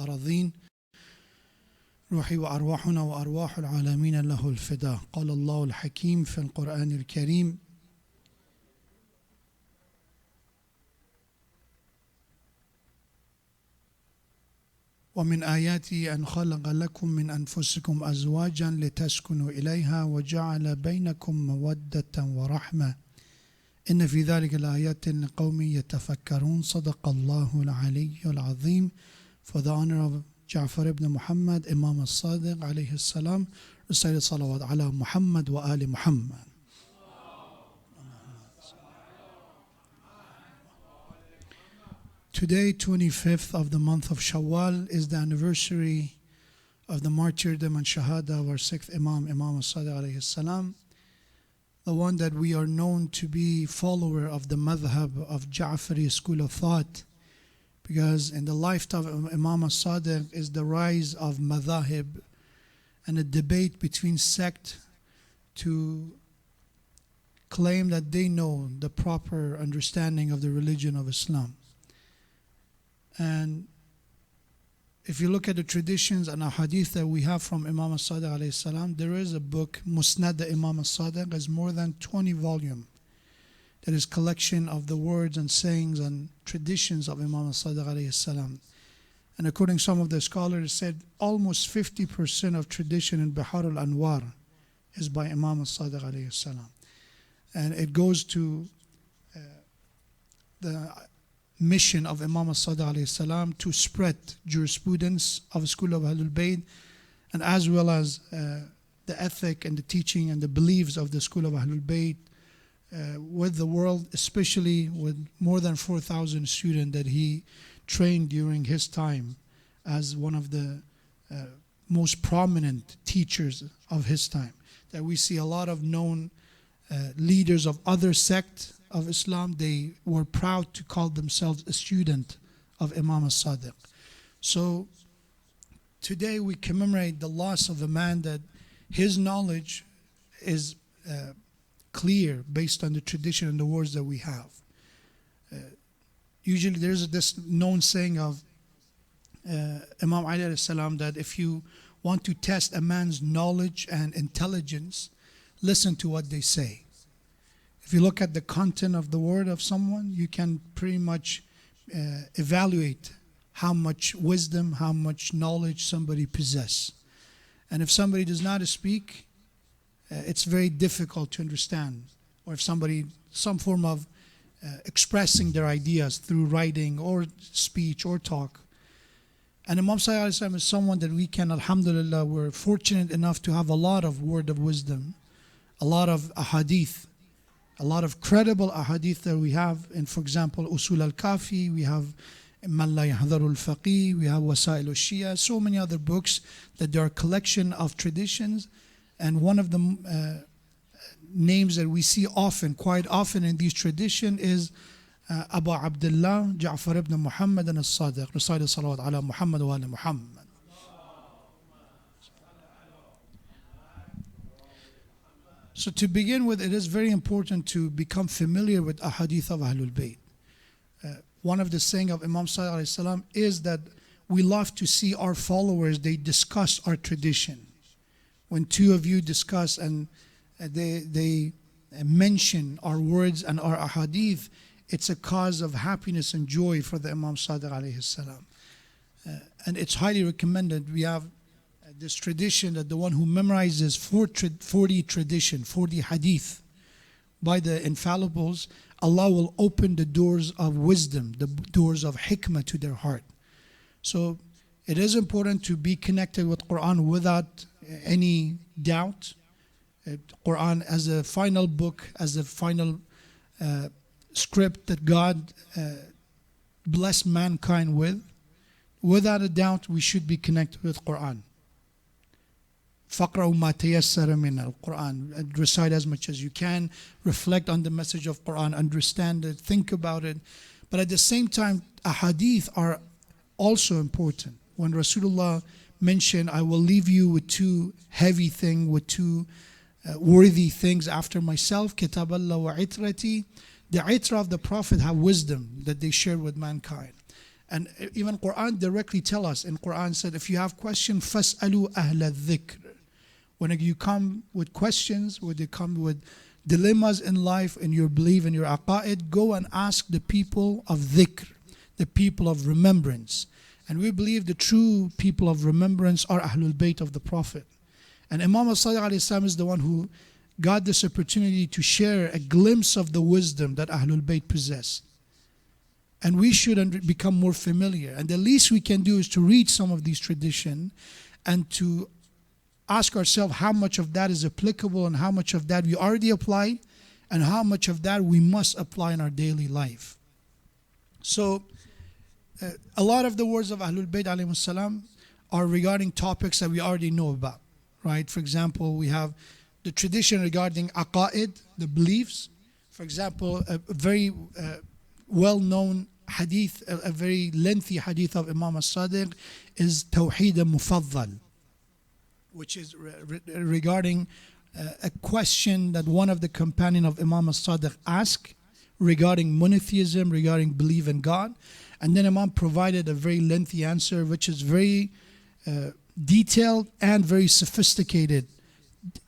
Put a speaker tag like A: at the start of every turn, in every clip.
A: الأراضين روحي وأرواحنا وأرواح العالمين له الفداء. قال الله الحكيم في القرآن الكريم: ومن آياته أن خلق لكم من أنفسكم أزواجا لتسكنوا إليها وجعل بينكم مودة ورحمة إن في ذلك الآيات لقوم يتفكرون. صدق الله العلي العظيم. For the honor of Ja'far ibn Muhammad, Imam al-Sadiq alayhi salam, recite salawat ala Muhammad wa ali Muhammad. Today, 25th of the month of Shawwal, is the anniversary of the martyrdom and shahada of our sixth Imam, Imam al-Sadiq alayhi salam, the one that we are known to be follower of the madhab of Ja'fari school of thought, because in the lifetime of Imam al-Sadiq is the rise of madhahib and a debate between sect to claim that they know the proper understanding of the religion of Islam. And if you look at the traditions and ahadith that we have from Imam al-Sadiq alayhi salam, there is a book, Musnad Imam al-Sadiq, is more than 20 volumes. That is collection of the words and sayings and traditions of Imam al-Sadiq alayhi salam. And according to some of the scholars, said almost 50% of tradition in Bihar al-Anwar is by Imam al-Sadiq alayhi salam. And it goes to the mission of Imam al-Sadiq alayhi salam to spread jurisprudence of the school of Ahlul Bayt, and as well as the ethic and the teaching and the beliefs of the school of Ahlul Bayt with the world, especially with more than 4,000 students that he trained during his time as one of the most prominent teachers of his time. That we see a lot of known leaders of other sects of Islam, they were proud to call themselves a student of Imam al-Sadiq. So today we commemorate the loss of a man that his knowledge is clear based on the tradition and the words that we have. Usually there's this known saying of Imam Ali alayhi salam that if you want to test a man's knowledge and intelligence, listen to what they say. If you look at the content of the word of someone, you can pretty much evaluate how much wisdom, how much knowledge somebody possesses. And if somebody does not speak, it's very difficult to understand. Or if somebody, some form of expressing their ideas through writing or speech or talk. And Imam Sallallahu Alaihi Wasallam is someone that we can, alhamdulillah, we're fortunate enough to have a lot of word of wisdom, a lot of ahadith, a lot of credible ahadith that we have. And for example, Usul al-Kafi, we have Man La Yahdharu al-Faqih, we have Wasail al-Shia, so many other books that they are a collection of traditions. And one of the names that we see often, quite often in these traditions is Abu Abdullah Ja'far ibn Muhammad al-Sadiq. Recite salawat ala Muhammad wa ala Muhammad. So to begin with, it is very important to become familiar with ahadith of Ahlul Bayt. One of the saying of Imam Sallallahu Alaihi Wasallam is that we love to see our followers, they discuss our tradition. When two of you discuss and they mention our words and our ahadith, it's a cause of happiness and joy for the Imam Sadiq alayhi salam. And it's highly recommended. We have this tradition that the one who memorizes 40 hadith by the infallibles, Allah will open the doors of wisdom, the doors of hikmah to their heart. So it is important to be connected with Quran without any doubt. Quran as a final book, as a final script that God blessed mankind with. Without a doubt, we should be connected with Quran. فَقْرَأُوا مَا تَيَسَّرَ مِنَ الْقُرْآنِ. Recite as much as you can. Reflect on the message of Quran. Understand it. Think about it. But at the same time, ahadith are also important. When Rasulullah mentioned, I will leave you with two heavy things, with two worthy things after myself, Kitab Allah wa itrati. The itra of the Prophet have wisdom that they share with mankind. And even Quran directly tell us, in Quran said, if you have questions, فَاسْأَلُوا أَهْلَ الذِّكْرِ. When you come with questions, when you come with dilemmas in life, in your belief, in your aqa'id, go and ask the people of dhikr, the people of remembrance. And we believe the true people of remembrance are Ahlul Bayt of the Prophet. And Imam al-Sadiq is the one who got this opportunity to share a glimpse of the wisdom that Ahlul Bayt possess. And we should become more familiar. And the least we can do is to read some of these traditions and to ask ourselves how much of that is applicable and how much of that we already applied and how much of that we must apply in our daily life. So, a lot of the words of Ahlul Bayt alayhi salam are regarding topics that we already know about, right? For example, we have the tradition regarding aqa'id, the beliefs. For example, a very well-known hadith, a very lengthy hadith of Imam al-Sadiq is Tawheed al-Mufaddal, which is regarding a question that one of the companions of Imam al-Sadiq asked regarding monotheism, regarding belief in God. And then Imam provided a very lengthy answer, which is very detailed and very sophisticated.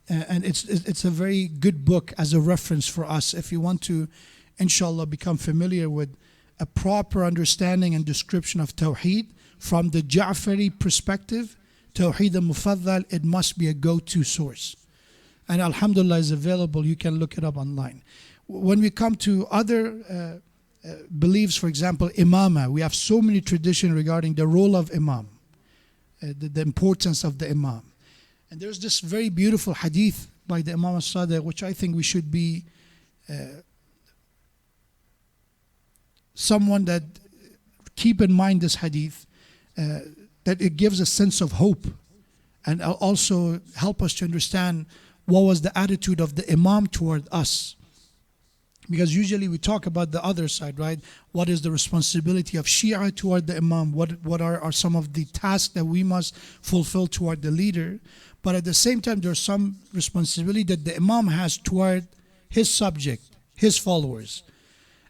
A: And it's a very good book as a reference for us if you want to, inshallah, become familiar with a proper understanding and description of Tawheed from the Ja'fari perspective. Tawheed al-Mufaddal, it must be a go-to source. And alhamdulillah is available, you can look it up online. When we come to other beliefs, for example, imamah, we have so many traditions regarding the role of imam, the importance of the imam. And there's this very beautiful hadith by the Imam al-Sadiq, which I think we should be someone that keep in mind this hadith, that it gives a sense of hope and also help us to understand what was the attitude of the imam toward us. Because usually we talk about the other side, right? What is the responsibility of Shia toward the imam? What are some of the tasks that we must fulfill toward the leader? But at the same time, there's some responsibility that the imam has toward his subject, his followers.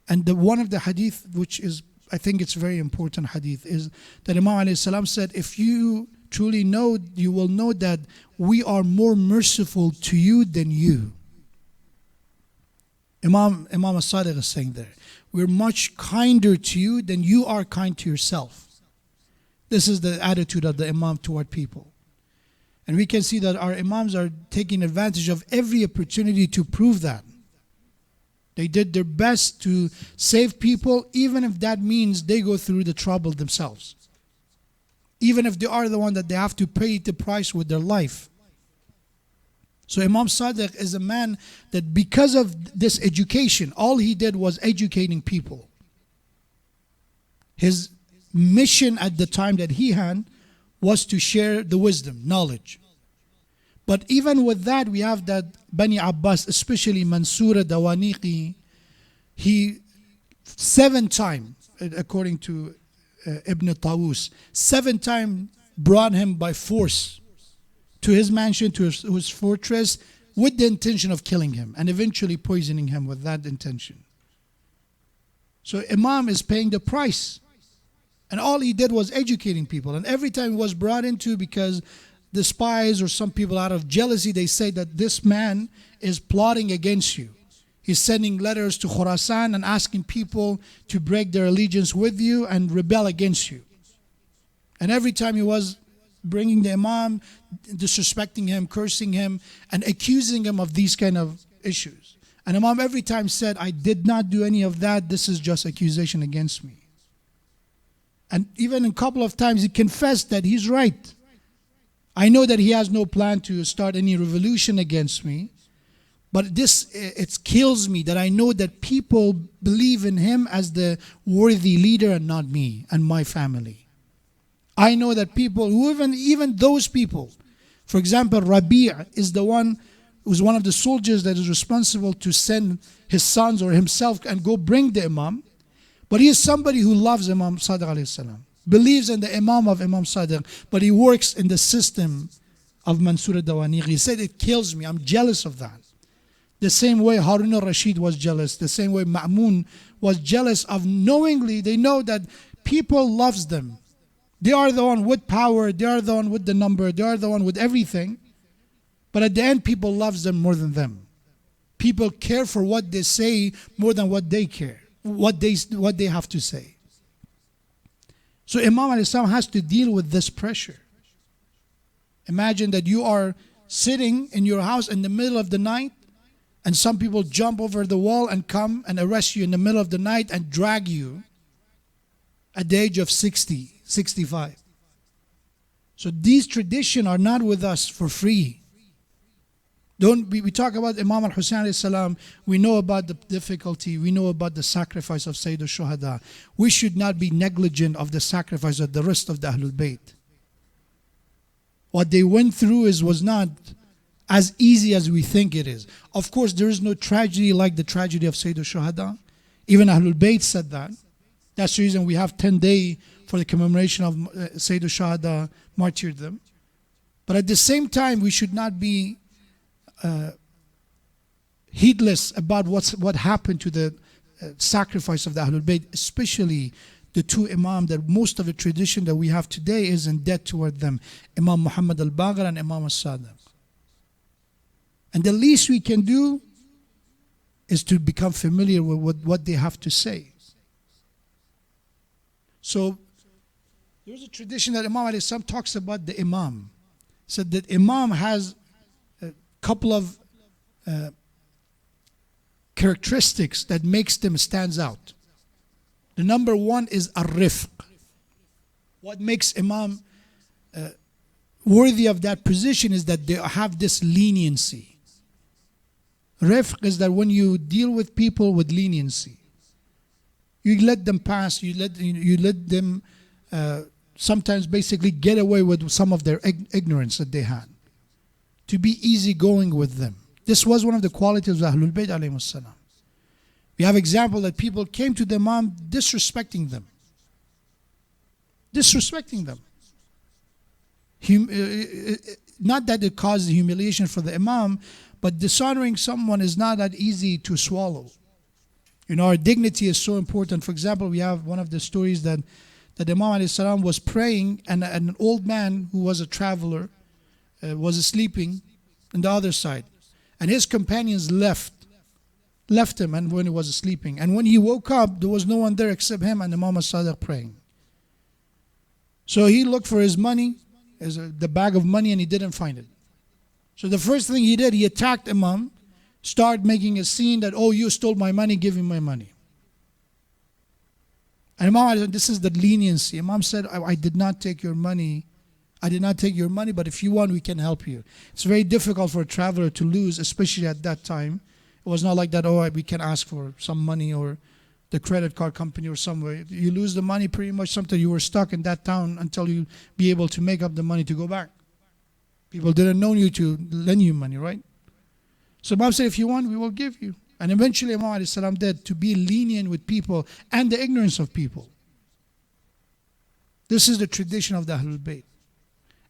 A: And one of the hadith, which is, I think it's very important hadith, is that Imam alayhi salam said, if you truly know, you will know that we are more merciful to you than you. Imam al-Sadiq is saying there, we're much kinder to you than you are kind to yourself. This is the attitude of the imam toward people. And we can see that our imams are taking advantage of every opportunity to prove that. They did their best to save people, even if that means they go through the trouble themselves. Even if they are the one that they have to pay the price with their life. So Imam Sadiq is a man that because of this education, all he did was educating people. His mission at the time that he had was to share the wisdom, knowledge. But even with that, we have that Bani Abbas, especially Mansur Dawaniqi, he 7 times, according to Ibn Tawus, 7 times brought him by force to his mansion, to his fortress, with the intention of killing him and eventually poisoning him with that intention. So Imam is paying the price. And all he did was educating people. And every time he was brought into, because the spies or some people out of jealousy, they say that this man is plotting against you. He's sending letters to Khurasan and asking people to break their allegiance with you and rebel against you. And every time he was bringing the Imam, disrespecting him, cursing him, and accusing him of these kind of issues. And Imam every time said, I did not do any of that, this is just accusation against me. And even a couple of times he confessed that he's right. I know that he has no plan to start any revolution against me, but it kills me that I know that people believe in him as the worthy leader and not me and my family. I know that people, who even those people, for example, Rabi' is the one who's one of the soldiers that is responsible to send his sons or himself and go bring the Imam. But he is somebody who loves Imam Sadiq alayhi salam, believes in the Imam of Imam Sadiq, but he works in the system of Mansur Dawaniqi. He said, it kills me, I'm jealous of that. The same way Harun al-Rashid was jealous, the same way Ma'mun was jealous of knowingly, they know that people loves them. They are the one with power, they are the one with the number, they are the one with everything. But at the end, people loves them more than them. People care for what they say more than what they care, what they have to say. So Imam al-Islam has to deal with this pressure. Imagine that you are sitting in your house in the middle of the night, and some people jump over the wall and come and arrest you in the middle of the night and drag you at the age of 60, 65. So these traditions are not with us for free. We talk about Imam al-Hussein alayhi salam, we know about the difficulty, we know about the sacrifice of Sayyid al-Shuhada. We should not be negligent of the sacrifice of the rest of the Ahlul Bayt. What they went through was not as easy as we think it is. Of course, there is no tragedy like the tragedy of Sayyid al-Shuhada. Even Ahlul Bayt said that. That's the reason we have 10 days for the commemoration of Sayyid al-Shuhada martyrdom. But at the same time, we should not be heedless about what happened to the sacrifice of the Ahlul Bayt, especially the two Imam that most of the tradition that we have today is in debt toward them, Imam Muhammad al-Baqir and Imam al-Sadiq. And the least we can do is to become familiar with what they have to say. So there's a tradition that Imam alayhi salam talks about the Imam. Said that Imam has a couple of characteristics that makes them stands out. The number one is ar-rifq. What makes Imam worthy of that position is that they have this leniency. Rifq is that when you deal with people with leniency, you let them pass, you let them sometimes basically get away with some of their ignorance that they had. To be easygoing with them. This was one of the qualities of Ahlul Bayt alayhimus salam. We have example that people came to the Imam disrespecting them. Disrespecting them. Not that it caused humiliation for the Imam, but dishonoring someone is not that easy to swallow. You know, our dignity is so important. For example, we have one of the stories that Imam alayhi salam was praying, and an old man who was a traveler was sleeping on the other side. And his companions left him and when he was sleeping. And when he woke up, there was no one there except him and Imam al-Sadiq praying. So he looked for his money, the bag of money, and he didn't find it. So the first thing he did, he attacked Imam, started making a scene that, oh, you stole my money, give me my money. And Imam said, this is the leniency. Imam said, I did not take your money. I did not take your money, but if you want, we can help you. It's very difficult for a traveler to lose, especially at that time. It was not like that, oh, we can ask for some money or the credit card company or somewhere. You lose the money pretty much something. You were stuck in that town until you be able to make up the money to go back. People didn't know you to lend you money, right? So Imam said, if you want, we will give you. And eventually Imam alayhi salam did, to be lenient with people and the ignorance of people. This is the tradition of the Ahlul Bayt.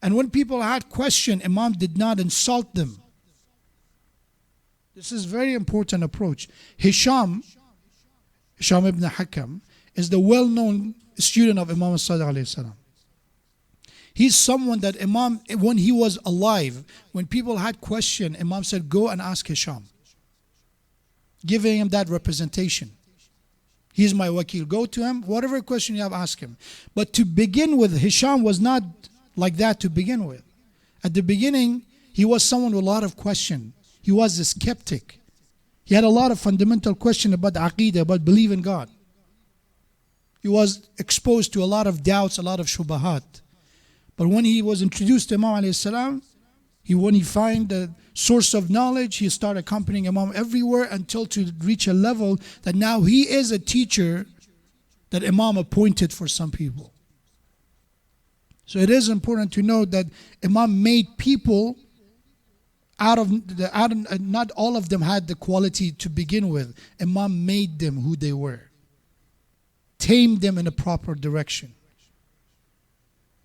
A: And when people had question, Imam did not insult them. This is a very important approach. Hisham ibn Hakam is the well-known student of Imam al-Sadiq alayhi salam. He's someone that Imam, when he was alive, when people had question, Imam said, go and ask Hisham. Giving him that representation. He's my wakil. Go to him. Whatever question you have, ask him. But to begin with, Hisham was not like that to begin with. At the beginning, he was someone with a lot of question. He was a skeptic. He had a lot of fundamental question about aqeedah, about belief in God. He was exposed to a lot of doubts, a lot of shubahat. But when he was introduced to Imam alayhi salam, when he find the source of knowledge, he started accompanying Imam everywhere until to reach a level that now he is a teacher that Imam appointed for some people. So it is important to know that Imam made people not all of them had the quality to begin with. Imam made them who they were. Tamed them in a proper direction.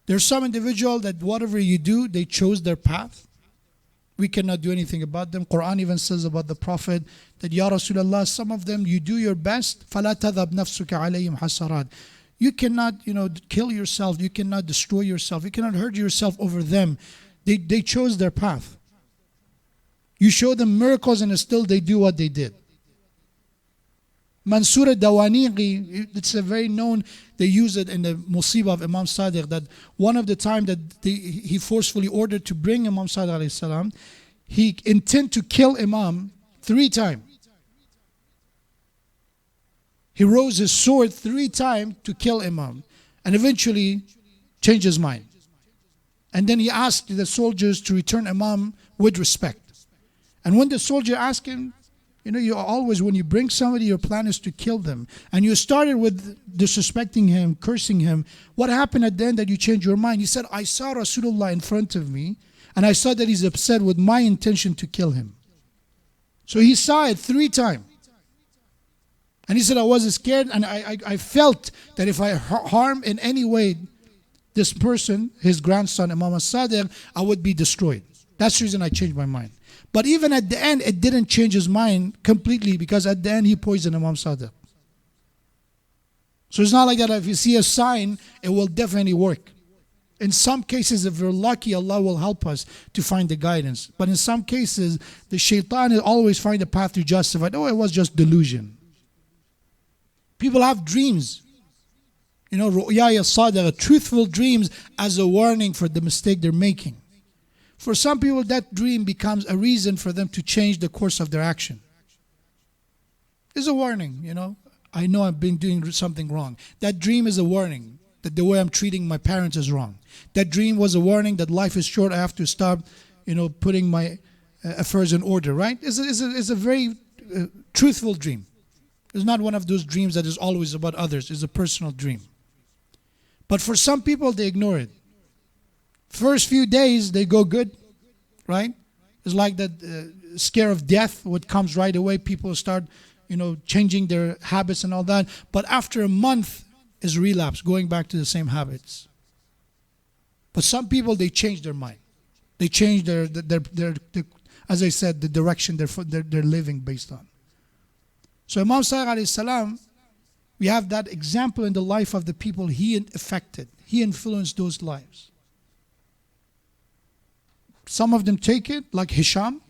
A: There's some individual that whatever you do, they chose their path. We cannot do anything about them. Quran even says about the Prophet that, Ya Rasulullah, some of them you do your best. فَلَا تَذَبْ نَفْسُكَ عَلَيْهِمْ حَسَرَاتٍ. You cannot, kill yourself. You cannot destroy yourself. You cannot hurt yourself over them. They chose their path. You show them miracles and still they do what they did. Mansur al-Dawaniqi, it's a very known, they use it in the Musibah of Imam Sadiq, that one of the time that he forcefully ordered to bring Imam Sadiq alayhi salam, he intended to kill Imam 3 times. He rose his sword 3 times to kill Imam and eventually changed his mind. And then he asked the soldiers to return Imam with respect. And when the soldier asked him, you always, when you bring somebody, your plan is to kill them. And you started with disrespecting him, cursing him. What happened at the end that you changed your mind? He said, I saw Rasulullah in front of me and I saw that he's upset with my intention to kill him. So he saw it 3 times. And he said, I was scared and I felt that if I harm in any way this person, his grandson, Imam al-Sadiq, I would be destroyed. That's the reason I changed my mind. But even at the end, it didn't change his mind completely, because at the end he poisoned Imam Sadiq. So it's not like that if you see a sign, it will definitely work. In some cases, if we're lucky, Allah will help us to find the guidance. But in some cases, the shaitan will always find a path to justify, oh, it was just delusion. People have dreams. Ru'ya as-sadiqa, truthful dreams, as a warning for the mistake they're making. For some people, that dream becomes a reason for them to change the course of their action. It's a warning, I know I've been doing something wrong. That dream is a warning that the way I'm treating my parents is wrong. That dream was a warning that life is short. I have to stop, putting my affairs in order, right? It's a very truthful dream. It's not one of those dreams that is always about others. It's a personal dream. But for some people, they ignore it. First few days, they go good, right? It's like that scare of death, what comes right away. People start, changing their habits and all that. But after a month, is relapse, going back to the same habits. But some people, they change their mind. They change their as I said, the direction they're living based on. So Imam Sadiq alayhi salam, we have that example in the life of the people he affected. He influenced those lives. Some of them take it, like Hisham.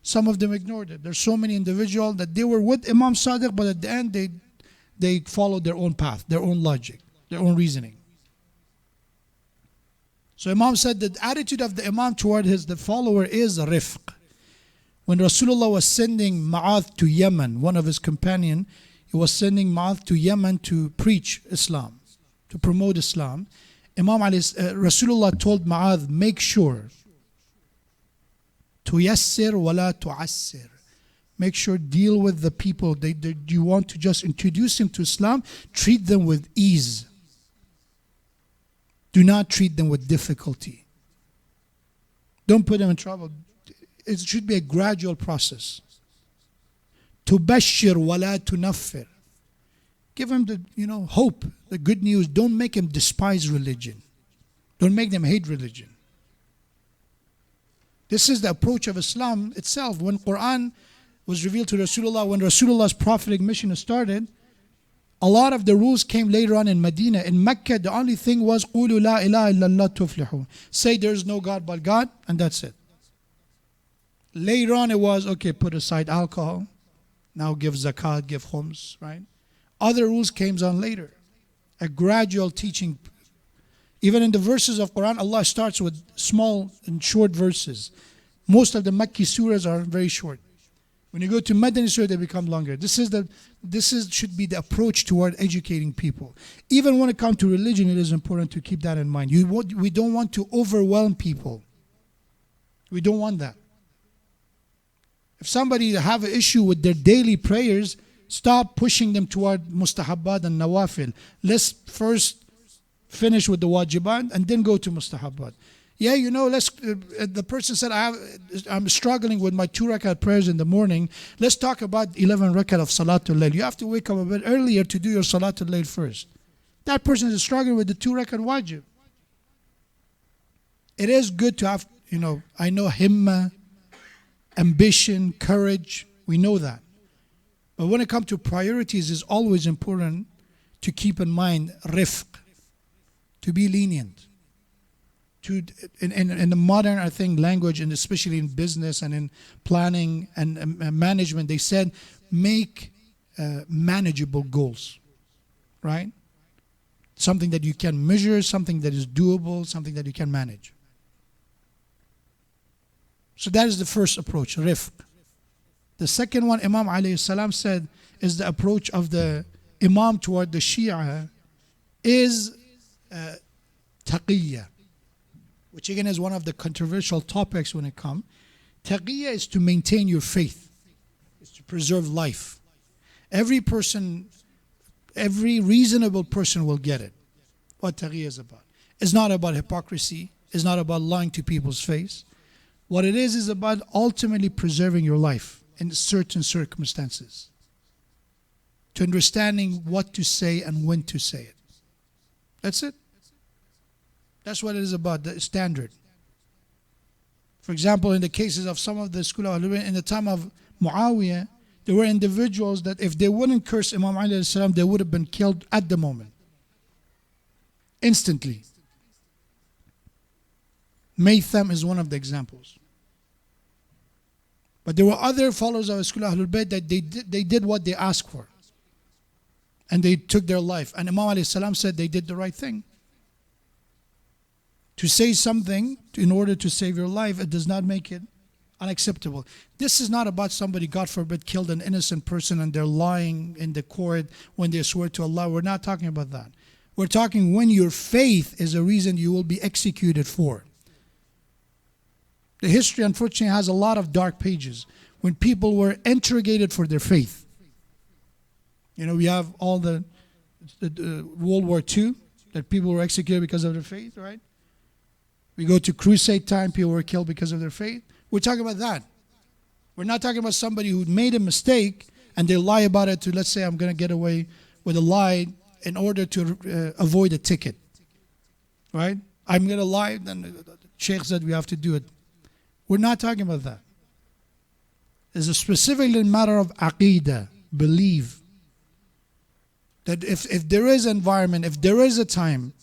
A: Some of them ignored it. There's so many individuals that they were with Imam Sadiq, but at the end they followed their own path, their own logic, their own reasoning. So Imam said the attitude of the Imam toward the follower is rifq. When Rasulullah was sending Mu'adh to Yemen, one of his companions, he was sending Mu'adh to Yemen to preach Islam, to promote Islam. Rasulullah told Mu'adh, make sure tuyassir wala tu'assir. Make sure deal with the people. You want to just introduce them to Islam, treat them with ease. Do not treat them with difficulty. Don't put them in trouble. It should be a gradual process. Tubashir wala tunaffir. Give them the hope, the good news. Don't make them despise religion. Don't make them hate religion. This is the approach of Islam itself. When Quran was revealed to Rasulullah, when Rasulullah's prophetic mission started, a lot of the rules came later on in Medina. In Mecca, the only thing was قُولُوا لَا إِلَهَ إِلَّا اللَّهُ تُفْلِحُونَ. Say there is no God but God, and that's it. Later on it was, okay, put aside alcohol. Now give zakat, give khums, right? Other rules came on later. A gradual teaching. Even in the verses of Quran, Allah starts with small and short verses. Most of the Makki surahs are very short. When you go to Madani surah, they become longer. This should be the approach toward educating people. Even when it comes to religion, it is important to keep that in mind. We don't want to overwhelm people. We don't want that. If somebody have an issue with their daily prayers, stop pushing them toward mustahabbat and nawafil. Let's first finish with the wajibat and then go to mustahabbat. Yeah, the person said, I'm struggling with my 2 rakat prayers in the morning. Let's talk about 11 rakat of Salatul Layl. You have to wake up a bit earlier to do your Salatul Layl first. That person is struggling with the 2 rakat wajib. It is good to have, I know himma, ambition, courage. We know that. But when it comes to priorities, it's always important to keep in mind rifq, to be lenient. In the modern, I think, language, and especially in business and in planning and management, they said make manageable goals, right? Something that you can measure, something that is doable, something that you can manage. So that is the first approach, rifq. The second one, Imam alayhi salam said, is the approach of the Imam toward the Shia is taqiyya, which again is one of the controversial topics when it comes. Taqiyya is to maintain your faith, is to preserve life. Every reasonable person will get it. What taqiyya is about. It's not about hypocrisy. It's not about lying to people's face. What it is about ultimately preserving your life in certain circumstances. To understanding what to say and when to say it. That's it. That's what it is about, the standard. For example, in the cases of some of the school of Al-Nabi, in the time of Muawiyah, there were individuals that if they wouldn't curse Imam Ali alayhi salam, they would have been killed at the moment. Instantly. Maytham is one of the examples. But there were other followers of the school of Ahlul Bayt that they did what they asked for. And they took their life. And Imam alayhi salam said they did the right thing. To say something in order to save your life, it does not make it unacceptable. This is not about somebody, God forbid, killed an innocent person and they're lying in the court when they swear to Allah. We're not talking about that. We're talking when your faith is a reason you will be executed for. The history, unfortunately, has a lot of dark pages when people were interrogated for their faith. You know, we have all the World War II, that people were executed because of their faith, right? We go to crusade time, people were killed because of their faith. We're talking about that. We're not talking about somebody who made a mistake and they lie about it to, let's say, I'm going to get away with a lie in order to avoid a ticket. Right? I'm going to lie, then the Sheikh said we have to do it. We're not talking about that. It's a specifically matter of aqeedah, belief. That if there is an environment, if there is a time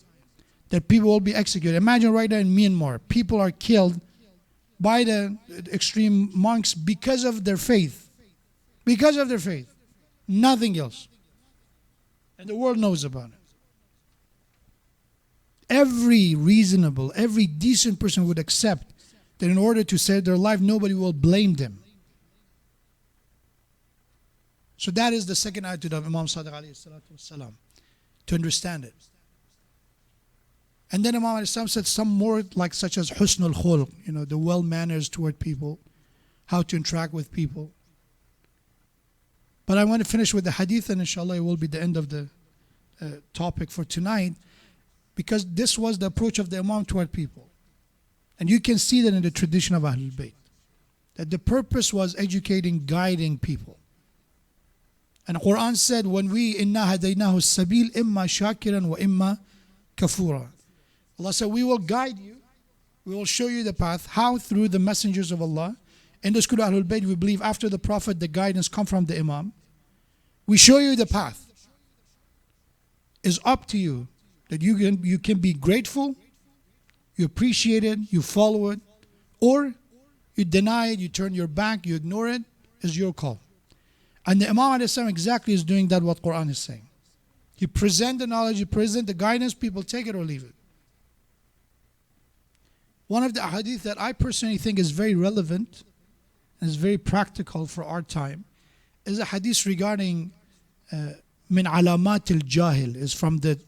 A: that people will be executed. Imagine right now in Myanmar, people are killed by the extreme monks because of their faith. Because of their faith. Nothing else. And the world knows about it. Every reasonable, every decent person would accept that in order to save their life, nobody will blame them. So that is the second attitude of Imam Sadiq alayhi salatu wasalam, to understand it. And then Imam Islam said some more like such as husnul khulq, the well manners toward people, how to interact with people. But I want to finish with the hadith, and inshallah it will be the end of the topic for tonight, because this was the approach of the Imam toward people. And you can see that in the tradition of Ahlul Bayt, that the purpose was educating, guiding people. And the Quran said, when we inna hadaynahu sabil imma shakiran wa imma kafura. Allah said, we will guide you, we will show you the path. How? Through the messengers of Allah. In the school of Ahlul Bayt, we believe after the Prophet, the guidance comes from the Imam. We show you the path. It's up to you that you can be grateful, you appreciate it, you follow it, or you deny it, you turn your back, you ignore it. It's your call. And the Imam exactly is doing that, what Quran is saying. He present the knowledge, he present the guidance, people take it or leave it. One of the hadith that I personally think is very relevant and is very practical for our time is a hadith regarding min alamat al-jahil, is from the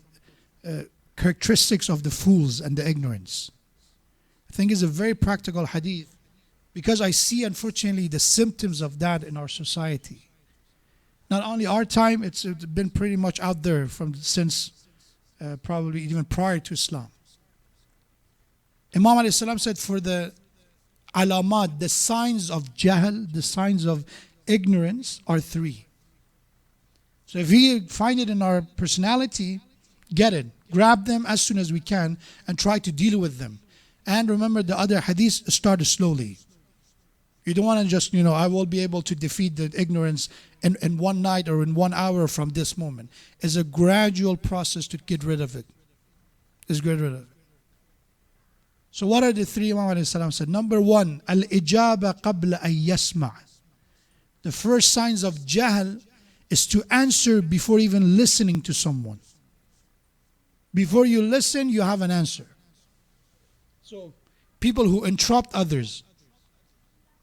A: characteristics of the fools and the ignorance. I think it's a very practical hadith because I see, unfortunately, the symptoms of that in our society. Not only our time, it's been pretty much out there since probably even prior to Islam. Imam alayhi said, for the alamat, the signs of jahl, the signs of ignorance are three. So if we find it in our personality, get it, grab them as soon as we can and try to deal with them. And remember the other hadith, start slowly. You don't want to just, I will be able to defeat the ignorance in one night or in 1 hour from this moment. It's a gradual process to get rid of it. It's get rid of it. So what are the three Imam alayhi salam said? Number one, al-ijaba qabla an yasma'. The first signs of jahl is to answer before even listening to someone. Before you listen, you have an answer. So people who interrupt others,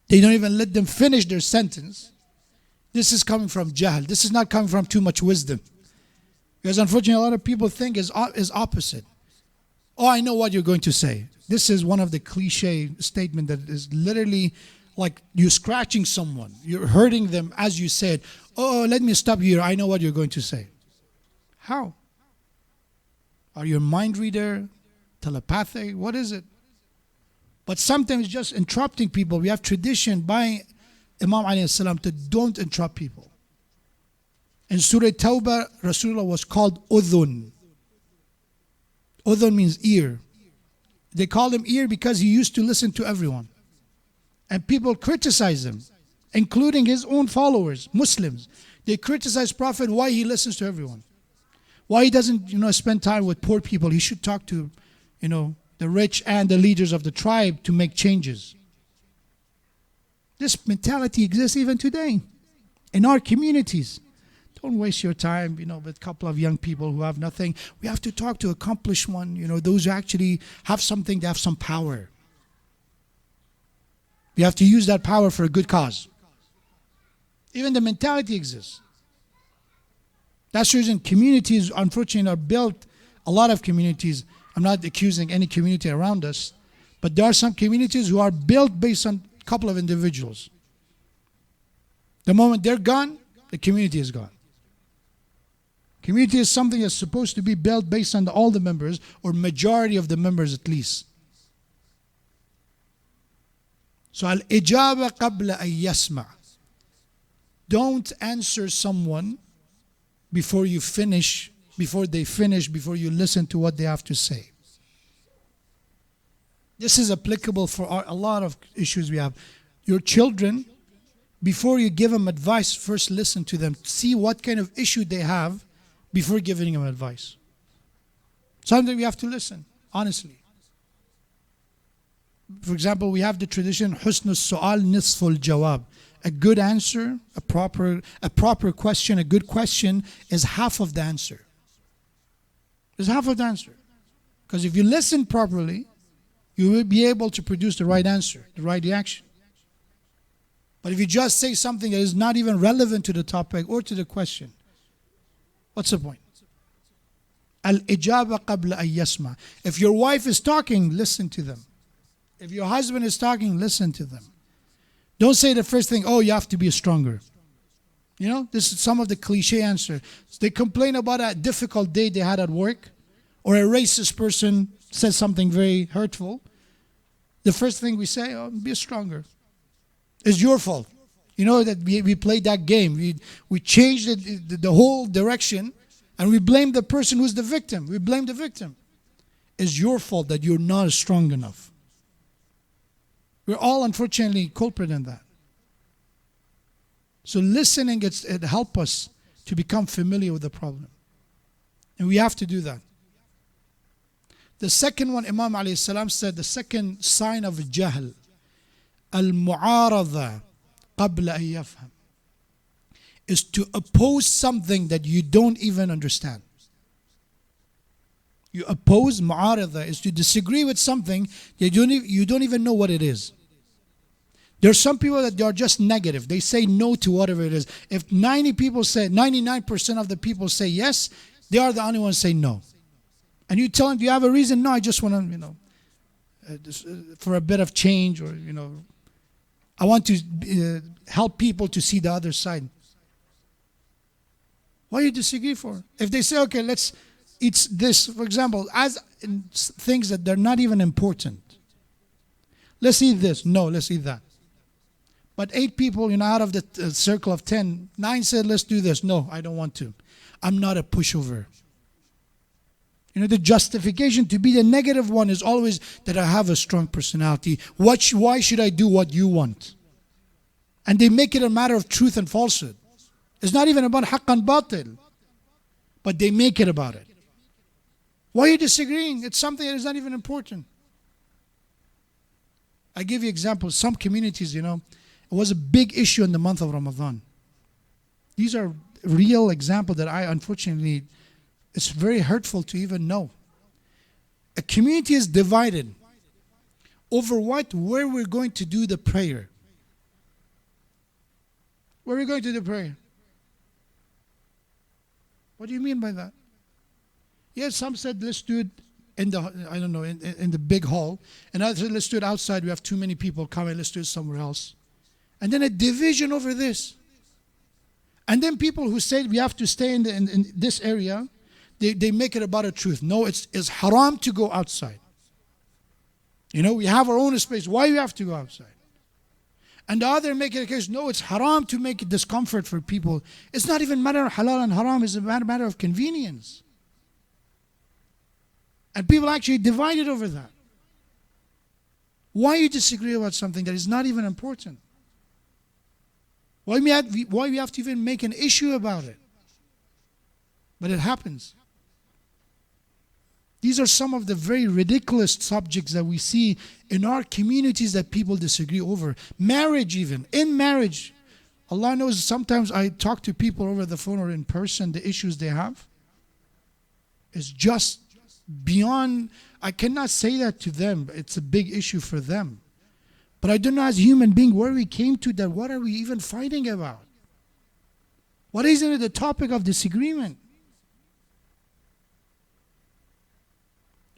A: they don't even let them finish their sentence. This is coming from jahl. This is not coming from too much wisdom. Because unfortunately, a lot of people think is opposite. Oh, I know what you're going to say. This is one of the cliche statement that is literally like you're scratching someone. You're hurting them as you said. Oh, let me stop here. I know what you're going to say. How? Are you a mind reader? Telepathic? What is it? But sometimes just interrupting people. We have tradition by Imam alayhi salam to don't interrupt people. In Surah Tawbah, Rasulullah was called Udhun. Udhun means ear. They called him ear because he used to listen to everyone. And people criticize him, including his own followers, Muslims. They criticize Prophet why he listens to everyone. Why he doesn't, spend time with poor people. He should talk to, the rich and the leaders of the tribe to make changes. This mentality exists even today in our communities. Don't waste your time, with a couple of young people who have nothing. We have to talk to accomplished one, those who actually have something, they have some power. We have to use that power for a good cause. Even the mentality exists. That's the reason communities, unfortunately, are built, a lot of communities. I'm not accusing any community around us, but there are some communities who are built based on a couple of individuals. The moment they're gone, the community is gone. Community is something that's supposed to be built based on all the members, or majority of the members at least. So al-ijaba qabla an yasma'. Don't answer someone before you finish, before you listen to what they have to say. This is applicable for a lot of issues we have. Your children, before you give them advice, first listen to them. See what kind of issue they have before giving them advice. Sometimes we have to listen, honestly. For example, we have the tradition, husnul su'al nisful jawab. A good answer, a proper question, a good question is half of the answer. It's half of the answer. Because if you listen properly, you will be able to produce the right answer, the right reaction. But if you just say something that is not even relevant to the topic or to the question, what's the point? Al-ijaba qabla an yasma'. If your wife is talking, listen to them. If your husband is talking, listen to them. Don't say the first thing, oh, you have to be stronger. This is some of the cliche answer. They complain about a difficult day they had at work, or a racist person says something very hurtful. The first thing we say, oh, be stronger. It's your fault. That we played that game. We changed the whole direction, and we blame the person who's the victim. We blame the victim. It's your fault that you're not strong enough. We're all unfortunately culprit in that. So listening, it helps us to become familiar with the problem. And we have to do that. The second one, Imam alayhi salam said, the second sign of jahl, al-mu'aradha qabla an yafham, is to oppose something that you don't even understand. You oppose, mu'aradha is to disagree with something that you don't even know what it is. There are some people that they are just negative. They say no to whatever it is. If 99% of the people say yes, they are the only ones say no. And you tell them, do you have a reason? No, I just want to, for a bit of change, or, I want to help people to see the other side. What do you disagree for? If they say, okay, let's eat this, for example, as in things that they're not even important. Let's eat this. No, let's eat that. But 8 people, out of the circle of 10, 9 said, let's do this. No, I don't want to. I'm not a pushover. The justification to be the negative one is always that I have a strong personality. Why should I do what you want? And they make it a matter of truth and falsehood. It's not even about haqq and batil, but they make it about it. Why are you disagreeing? It's something that is not even important. I give you examples. Some communities, it was a big issue in the month of Ramadan. These are real examples that unfortunately, it's very hurtful to even know. A community is divided over where we're going to do the prayer. Where are we going to do the prayer? What do you mean by that? Yes, some said let's do it in the big hall. And others said let's do it outside. We have too many people coming. Let's do it somewhere else. And then a division over this. And then people who say we have to stay in this area, they make it about a truth. No, it's haram to go outside. We have our own space. Why do you have to go outside? And the other make it a case, no, it's haram to make discomfort for people. It's not even a matter of halal and haram, it's a matter of convenience. And people actually divided over that. Why you disagree about something that is not even important? Why we have to even make an issue about it? But it happens. These are some of the very ridiculous subjects that we see in our communities that people disagree over. Marriage even. In marriage, Allah knows sometimes I talk to people over the phone or in person, the issues they have. It's just beyond, I cannot say that to them. It's a big issue for them. But I don't know as a human being where we came to that. What are we even fighting about? What isn't it the topic of disagreement?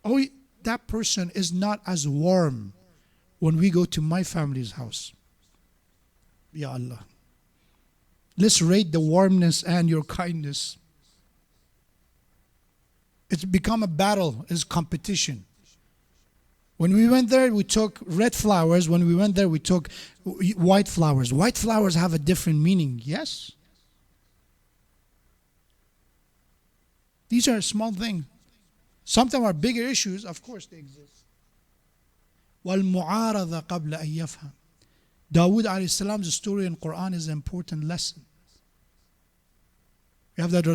A: Oh, that person is not as warm when we go to my family's house. Ya Allah. Let's rate the warmness and your kindness. It's become a battle, it's competition. When we went there, we took red flowers. When we went there, we took white flowers. White flowers have a different meaning, yes? These are small things. Sometimes our bigger issues, of course, they exist. وَالْمُعَارَضَ قَبْلَ أَن يَفْهَمْ. Dawood alayhi salam's story in Quran is an important lesson. We have that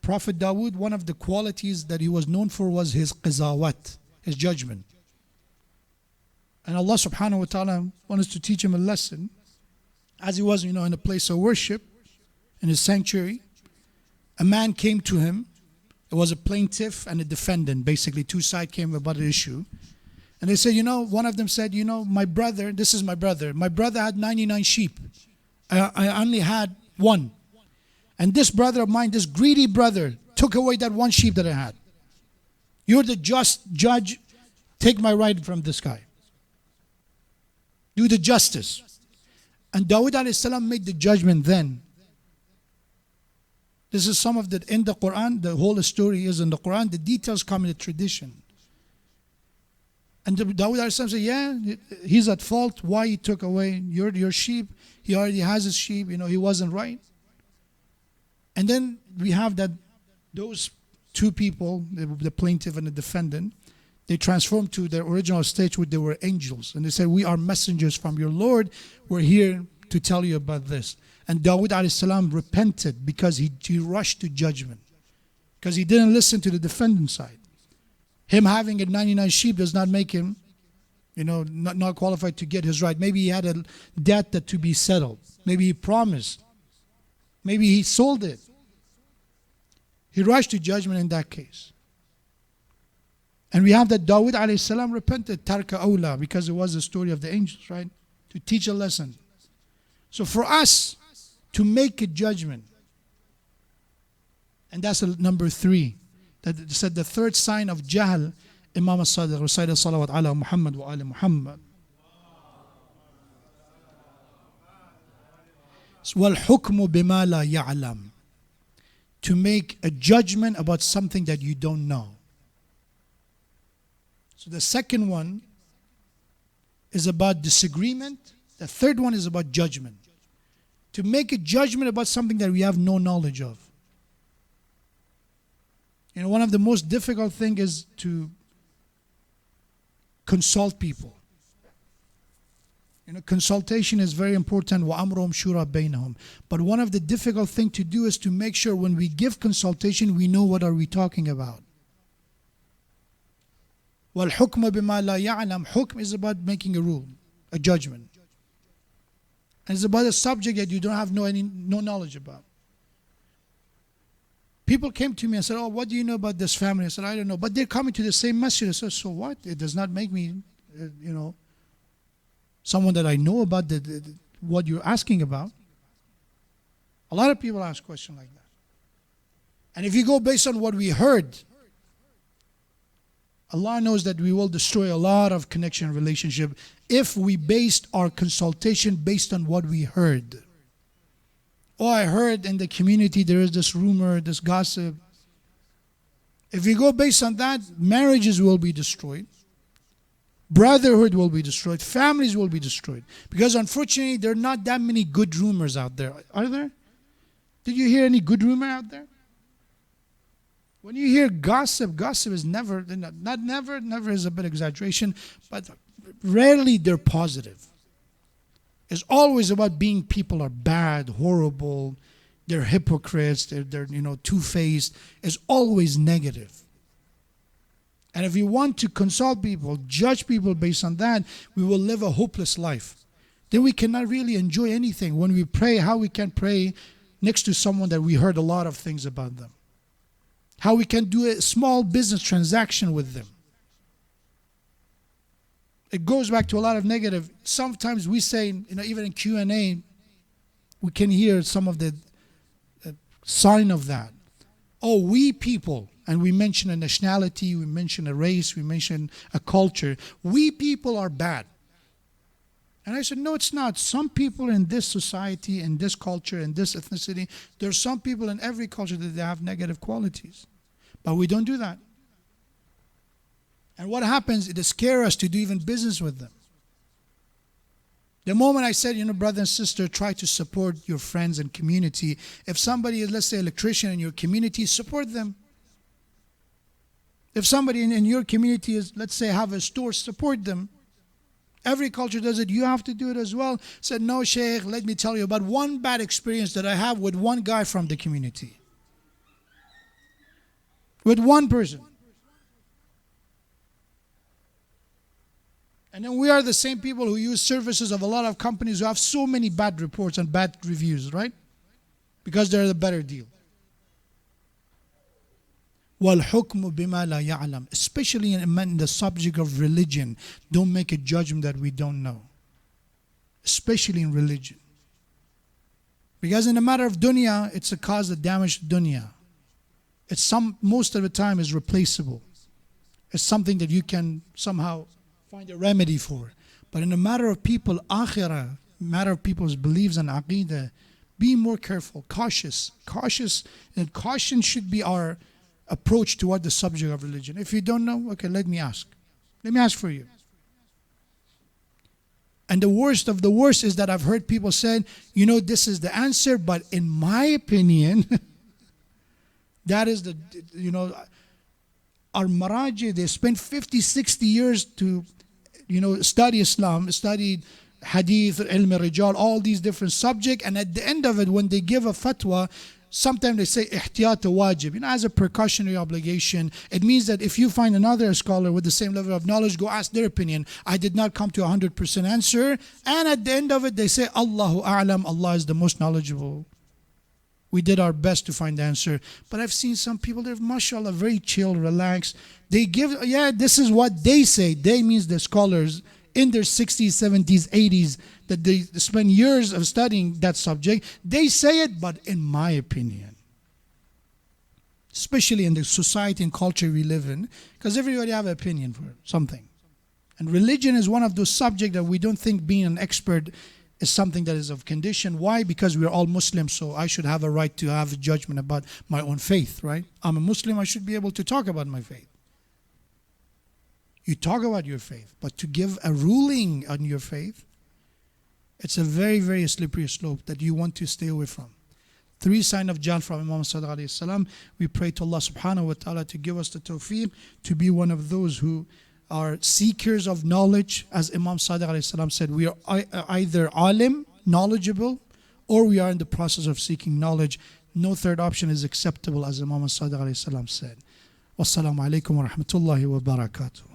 A: Prophet Dawood, one of the qualities that he was known for was his qizawat, his judgment. And Allah subhanahu wa ta'ala wanted to teach him a lesson. As he was, in a place of worship, in his sanctuary, a man came to him. It was a plaintiff and a defendant. Basically, two sides came about an issue. And they said, one of them said, my brother, this is my brother. My brother had 99 sheep. I only had one. And this brother of mine, this greedy brother, took away that one sheep that I had. You're the just judge. Take my right from this guy. Do the justice. And Dawood alayhi salam made the judgment then. This is some of the, in the Quran, the whole story is in the Quran, the details come in the tradition. And Dawood alayhi salam said, yeah, he's at fault. Why he took away your sheep? He already has his sheep, he wasn't right. And then we have that those two people, the plaintiff and the defendant, they transformed to their original state where they were angels. And they said, we are messengers from your Lord. We're here to tell you about this. And Dawood alayhi salam repented because he rushed to judgment. Because he didn't listen to the defendant's side. Him having a 99 sheep does not make him, not qualified to get his right. Maybe he had a debt that to be settled. Maybe he promised. Maybe he sold it. He rushed to judgment in that case. And we have that Dawood alayhi salam repented, tarka awla, because it was the story of the angels, right? To teach a lesson. So for us to make a judgment, and that's number 3, that said the third sign of jahl, Imam as-Sadiq recited salawat ala Muhammad wa ali Muhammad. وَالْحُكْمُ بِمَا لَا يَعْلَمُ. To make a judgment about something that you don't know. So the second one is about disagreement. The third one is about judgment. To make a judgment about something that we have no knowledge of. One of the most difficult things is to consult people. Consultation is very important. وَأَمْرُهُمْ شُورَى بَيْنَهُم. But one of the difficult things to do is to make sure when we give consultation, we know what are we talking about. وَالْحُكْمَ بِمَا لَا يَعْلَمْ. Hukm is about making a rule, a judgment. And it's about a subject that you don't have no knowledge about. People came to me and said, oh, what do you know about this family? I said, I don't know. But they're coming to the same masjid. I said, so what? It does not make me, someone that I know about what you're asking about. A lot of people ask questions like that. And if you go based on what we heard, Allah knows that we will destroy a lot of connection and relationship if we based our consultation based on what we heard. Oh, I heard in the community there is this rumor, this gossip. If we go based on that, marriages will be destroyed. Brotherhood will be destroyed. Families will be destroyed. Because unfortunately, there are not that many good rumors out there. Are there? Did you hear any good rumor out there? When you hear gossip, gossip is never is a bit exaggeration, but rarely they're positive. It's always about being people are bad, horrible, they're hypocrites, they're two-faced. It's always negative. And if you want to consult people, judge people based on that, we will live a hopeless life. Then we cannot really enjoy anything. When we pray, how we can pray next to someone that we heard a lot of things about them. How we can do a small business transaction with them. It goes back to a lot of negative. Sometimes we say, even in Q&A, we can hear some of the sign of that. Oh, we people, and we mention a nationality, we mention a race, we mention a culture. We people are bad. And I said, no, it's not. Some people in this society, in this culture, in this ethnicity, there's some people in every culture that they have negative qualities. But we don't do that. And what happens, it scares us to do even business with them. The moment I said, brother and sister, try to support your friends and community. If somebody is, let's say, an electrician in your community, support them. If somebody in your community is, let's say, have a store, support them. Every culture does it. You have to do it as well. Said, no, Sheikh, let me tell you about one bad experience that I have with one guy from the community. With one person. And then we are the same people who use services of a lot of companies who have so many bad reports and bad reviews, right? Because they're the better deal. وَالْحُكْمُ بِمَا لَا يَعْلَمُ. Especially in the subject of religion, don't make a judgment that we don't know. Especially in religion. Because in the matter of dunya, it's a cause of damage to dunya. Most of the time is replaceable. It's something that you can somehow find a remedy for. But in the matter of people, akhirah, matter of people's beliefs and aqidah, be more careful, cautious, and caution should be our approach toward the subject of religion. If you don't know, okay, let me ask. Let me ask for you. And the worst of the worst is that I've heard people say, this is the answer, but in my opinion, that is our maraji, they spent 50, 60 years to, study Islam, study hadith, ilm rijal, all these different subjects. And at the end of it, when they give a fatwa, sometimes they say ihtiyat wajib, as a precautionary obligation. It means that if you find another scholar with the same level of knowledge, go ask their opinion. I did not come to 100% answer. And at the end of it, they say, Allahu a'lam, Allah is the most knowledgeable. We did our best to find the answer. But I've seen some people, they're mashallah, very chill, relaxed. They give, this is what they say. They means the scholars in their 60s, 70s, 80s, that they spend years of studying that subject. They say it, but in my opinion, especially in the society and culture we live in, because everybody have an opinion for something. And religion is one of those subjects that we don't think being an expert is something that is of condition. Why? Because we're all Muslims, so I should have a right to have a judgment about my own faith, right? I'm a Muslim, I should be able to talk about my faith. You talk about your faith, but to give a ruling on your faith, it's a very, very slippery slope that you want to stay away from. 3 signs of Jahl from Imam Sallallahu Alaihi Wasallam. We pray to Allah subhanahu wa ta'ala to give us the tawfiq to be one of those who are seekers of knowledge. As Imam Sadiq alayhi salam said, we are either alim, knowledgeable, or we are in the process of seeking knowledge. No third option is acceptable, as Imam Sadiq alayhi salam said. Wassalamu alaikum wa rahmatullahi wa barakatuh.